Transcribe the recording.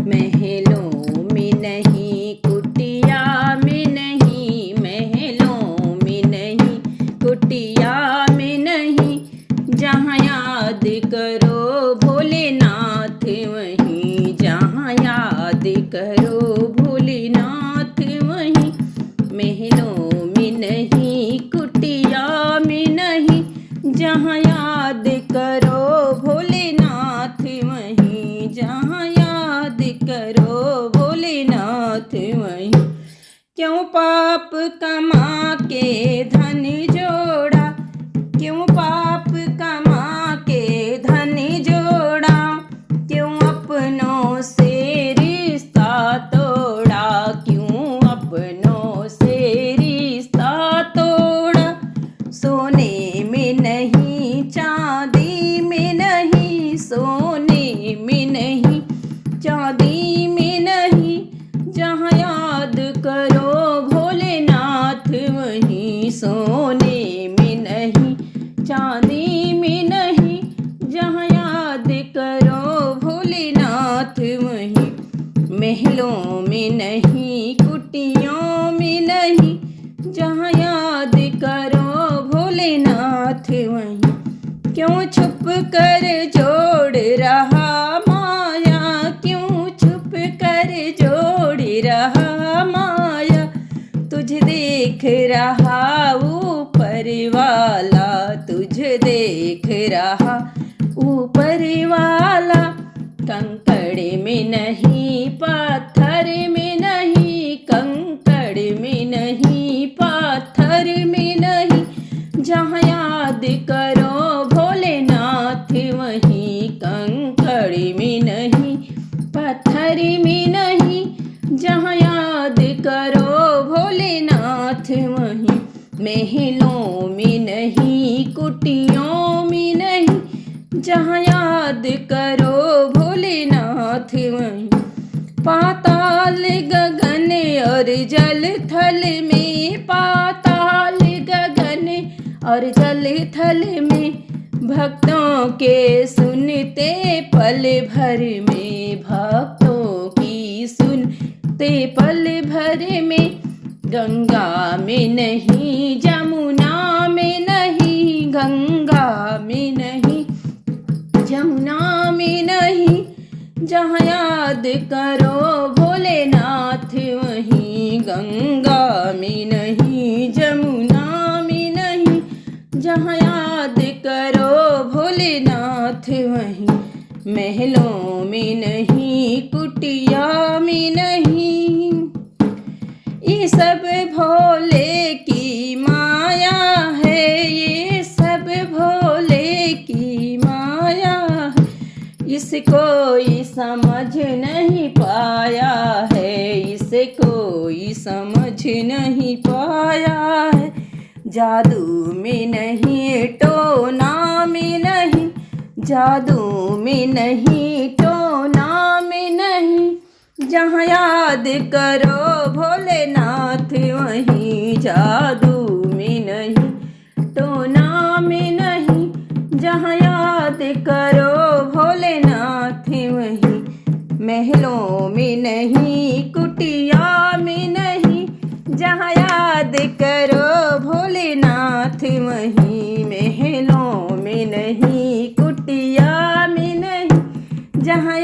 महलों में नहीं कुटिया में नहीं, महलों में नहीं कुटिया में नहीं, जहाँ याद करो भोलेनाथ वहीं, जहाँ याद करो भोलेनाथ वहीं। महलों में नहीं कुटिया में नहीं, जहाँ याद करो भोलेनाथ वहीं, जहाँ याद करो भोलेनाथ वहीं। क्यों पाप कमा के धन जोड़ा, क्यों पाप कमा के धन जोड़ा, क्यों अपनों से रिश्ता तोड़ा, क्यों अपनों से रिश्ता तोड़ा। सोने में नहीं चांदी में नहीं, सोने में नहीं चांदी में नहीं, जहाँ याद करो भोलेनाथ वहीं। सोने में नहीं चांदी में नहीं, जहाँ याद करो भोलेनाथ वहीं। महलों में नहीं कुटियों में नहीं, जहाँ याद करो भोलेनाथ वहीं। क्यों छुप कर जोड़ रहा माया, क्यों छुप कर जोड़ रहा माया, तुझे देख रहा ऊपर वाला, तुझे देख रहा ऊपर वाला। कंकड़ में नहीं पत्थर में नहीं, कंकड़ में नहीं पत्थर में नहीं, जहाँ याद करो भोलेनाथ वहीं। कंकड़ में नहीं पत्थर में नहीं, जहाँ याद करो भोलेनाथ वहीं। महलों में नहीं कुटियों में नहीं, जहाँ याद करो भोलेनाथ वहीं। पाताल गगन और जल थल में, पाताल गगन और जल थल में, भक्तों के सुनते पल भर में, भक्तों की सुनते पल भर में। गंगा में नहीं जमुना में नहीं, गंगा में नहीं जमुना में नहीं, जहाँ याद करो भोलेनाथ वहीं। गंगा में नहीं जमुना में नहीं, जहाँ याद करो भोलेनाथ वहीं। महलों में नहीं कुटिया में नहीं, ये सब भोले की माया है, ये सब भोले की माया है। इसे कोई समझ नहीं पाया है, इसे कोई समझ नहीं पाया है। जादू में नहीं टोना में नहीं, जादू में नहीं टोना में नहीं, जहाँ याद करो भोलेनाथ वहीं। जादू में नहीं टोना में नहीं, जहाँ याद करो भोलेनाथ वहीं। महलों में नहीं कुटिया में नहीं, जहाँ याद करो भोलेनाथ वहीं। महलों में नहीं कुटिया में नहीं, जहाँ